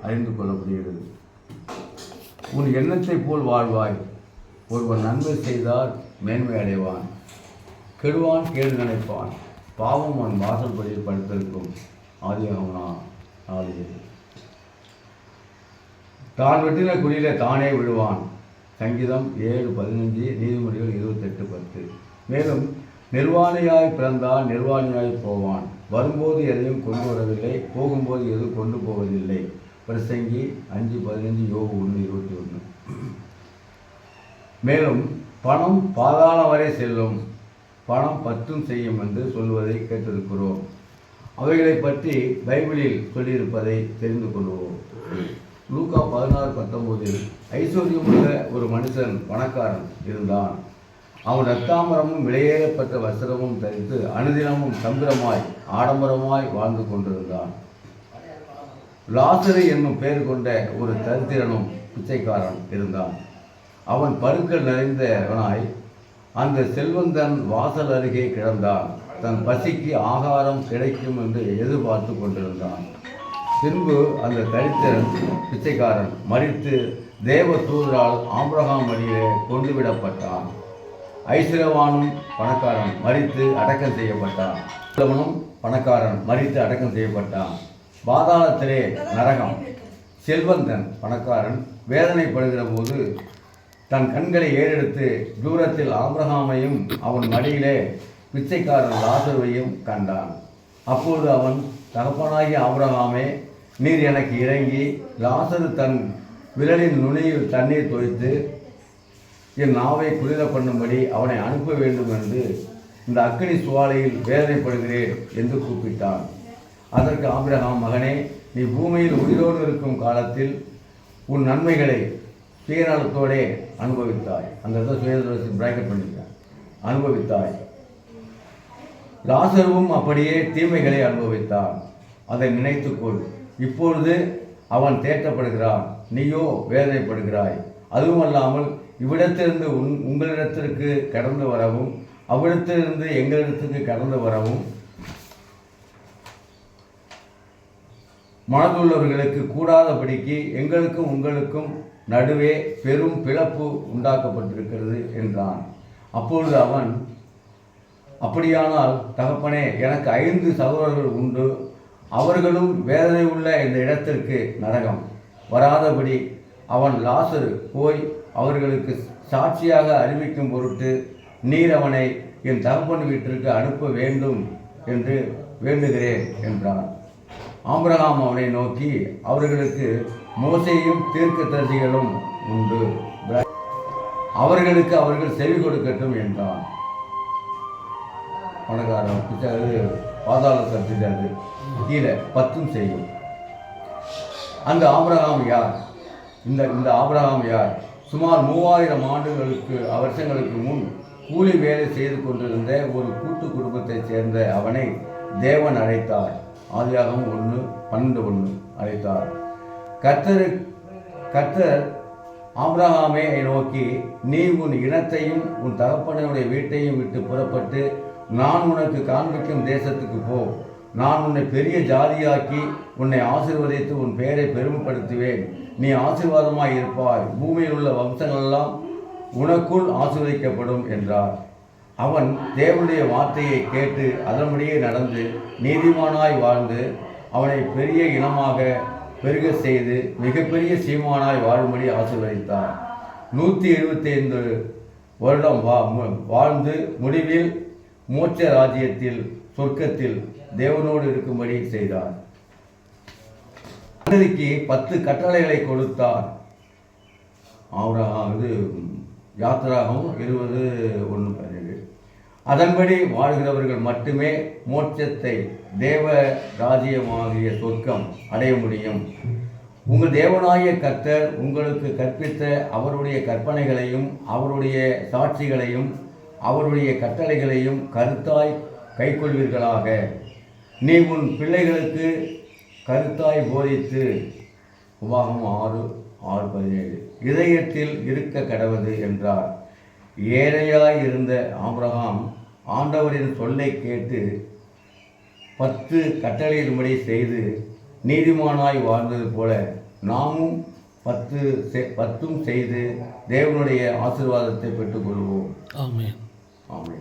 அறிந்து கொள்ளப்படுகிறது. உன் எண்ணத்தை போல் வாழ்வாய். ஒருவன் நன்மை செய்தால் மேன்மை அடைவான், கெடுவான் கேடு நினைப்பான். பாவம் அவன் வாசல்படியில் படுத்திருக்கும். ஆதியாகமம் 4:7. தான் வெட்டின குழியில தானே விழுவான். சங்கீதம் 7:15, நீதிமொழிகள் 28:10. மேலும் நிர்வாணியாய் பிறந்தால் நிர்வாணியாய் போவான். வரும்போது எதையும் கொண்டு வரவில்லை, போகும்போது எதுவும் கொண்டு போவதில்லை. பிரசங்கி 5:15, யோபு 1:21. மேலும் பணம் பாதாளம் வரை செல்லும், பணம் பற்றும் செய்யும் என்று சொல்வதை கேட்டிருக்கிறோம். அவைகளை பற்றி பைபிளில் சொல்லியிருப்பதை தெரிந்து கொள்வோம். லூக்கா 16:19 ஐஸ்வர்யமுள்ள ஒரு மனுஷன் பணக்காரன் இருந்தான். அவன் ரத்தாம்பரமும் விலையேறப்பட்ட வஸ்திரமும் தரித்து அனுதினமும் சம்பிரமாய் ஆடம்பரமாய் வாழ்ந்து கொண்டிருந்தான். லாசரு என்னும் பெயர் கொண்ட ஒரு தரித்திரனும் பிச்சைக்காரன் இருந்தான். அவன் பருக்கள் நிறைந்தவனாய் அந்த செல்வந்தன் வாசல் அருகே கிடந்தான். தன் பசிக்கு ஆகாரம் கிடைக்கும் என்று எதிர்பார்த்து கொண்டிருந்தான். பின்பு அந்த தரித்திரன் பிச்சைக்காரன் மரித்து தேவ தூதரால் ஆபிரகாம் வழியிலே கொண்டு விடப்பட்டான். ஐஸ்வர்யவானும் பணக்காரன் மரித்து அடக்கம் செய்யப்பட்டான். பணக்காரன் மரித்து அடக்கம் செய்யப்பட்டான். பாதாளத்திலே நரகம். செல்வந்தன் பணக்காரன் வேதனைப்படுகிற போது தன் கண்களை ஏறெடுத்து தூரத்தில் ஆபிரகாமையும் அவன் மடியிலே பிச்சைக்காரன் லாசருவையும் கண்டான். அப்போது அவன், தகப்பனாகிய ஆபிரகாமே, நீர் எனக்கு இறங்கி லாசரு தன் விரலின் நுனியில் தண்ணீர் தோய்த்து என் நாவை குளிர பண்ணும்படி அவனை அனுப்ப வேண்டும் என்று இந்த அக்கினி சுவாலையில் வேதனைப்படுகிறேன் என்று கூப்பிட்டான். அதற்கு ஆபிரகாம், மகனே, நீ பூமியில் உயிரோடு இருக்கும் காலத்தில் உன் நன்மைகளை சுயநலத்தோடே அனுபவித்தாய். அந்த சுயநலத்தை பிராக்கெட் பண்ணிட்டான், அனுபவித்தாய். லாசருவும் அப்படியே தீமைகளை அனுபவித்தான். அதை நினைத்துக்கொள். இப்பொழுது அவன் தேற்றப்படுகிறான், நீயோ வேதனைப்படுகிறாய். அதுவும் அல்லாமல் இவ்விடத்திலிருந்து உங்களிடத்திற்கு கடந்து வரவும் அவ்விடத்திலிருந்து எங்களிடத்துக்கு கடந்து வரவும் மனதுள்ளவர்களுக்கு கூடாதபடிக்கு எங்களுக்கும் உங்களுக்கும் நடுவே பெரும் பிளப்பு உண்டாக்கப்பட்டிருக்கிறது என்றான். அப்பொழுது அவன், அப்படியானால் தகப்பனே, எனக்கு 5 சகோதரர்கள் உண்டு. அவர்களும் வேதனை உள்ள இந்த இடத்திற்கு நரகம் வராதபடி அவன் லாசரு போய் அவர்களுக்கு சாட்சியாக அறிவிக்கும் பொருட்டு நீர் அவனை என் தகப்பன் வீட்டிற்கு அனுப்ப வேண்டும் என்று வேண்டுகிறேன் என்றான். ஆபிரகாம் அவனை நோக்கி, அவர்களுக்கு மோசேயும் தீர்க்கதரிசிகளும் உண்டு, அவர்களுக்கு அவர்கள் செவி கொடுக்கட்டும் என்றான். பணக்காரன் பிச்சை பாதாள கட்டிடாது, கீழே பத்தும் செய்யும். அந்த ஆபிரகாம் யார்? இந்த ஆபிரகாம் யார்? சுமார் 3000 வருஷங்களுக்கு முன் கூலி வேலை செய்து கொண்டிருந்த ஒரு கூட்டு குடும்பத்தைச் சேர்ந்த அவனை தேவன் அழைத்தார். ஆதியாகமம் 1:12 அழைத்தார். கர்த்தர் ஆபிரகாமை நோக்கி, நீ உன் இனத்தையும் உன் தகப்பனுடைய வீட்டையும் விட்டு புறப்பட்டு நான் உனக்கு காண்பிக்கும் தேசத்துக்கு போ. நான் உன்னை பெரிய ஜாதியாக்கி உன்னை ஆசீர்வதித்து உன் பெயரை பெருமைப்படுத்துவேன். நீ ஆசீர்வாதமாய் இருப்பாய். பூமியில் உள்ள வம்சங்களெல்லாம் உனக்குள் ஆசீர்வதிக்கப்படும் என்றார். அவன் தேவனுடைய வார்த்தையை கேட்டு அதன்படியே நடந்து நீதிமானாய் வாழ்ந்து அவனை பெரிய இனமாக பெருக செய்து மிகப்பெரிய சீமானாய் வாழும்படி ஆசீர்வதித்தார். 175 வருடம் வாழ்ந்து முடிவில் மோட்ச ராஜ்யத்தில் சொர்க்கத்தில் தேவனோடு இருக்கும்படி செய்தார். 10 கட்டளைகளை கொடுத்தார். ஆபிரகாம் யாத்திராகமம் 20:1-12. அதன்படி வாழ்கிறவர்கள் மட்டுமே மோட்சத்தை, தேவ ராஜ்யமாகிய சொர்க்கம் அடைய முடியும். உங்கள் தேவனாகிய கர்த்தர் உங்களுக்கு கற்பித்த அவருடைய கற்பனைகளையும் அவருடைய சாட்சிகளையும் அவருடைய கட்டளைகளையும் கருத்தாய் கைக்கொள்வீர்களாக. நீ உன் பிள்ளைகளுக்கு கருத்தாய் போதித்து, உபாகமம் 6:17 இதயத்தில் இருக்க கடவது என்றார். ஏழையாய் இருந்த ஆபிரகாம் ஆண்டவரின் சொல்லை கேட்டு 10 கட்டளையின்படி செய்து நீதிமானாய் வாழ்ந்தது போல நாமும் பத்தும் செய்து தேவனுடைய ஆசீர்வாதத்தை பெற்றுக்கொள்வோம். ஆமென். ஆமென்.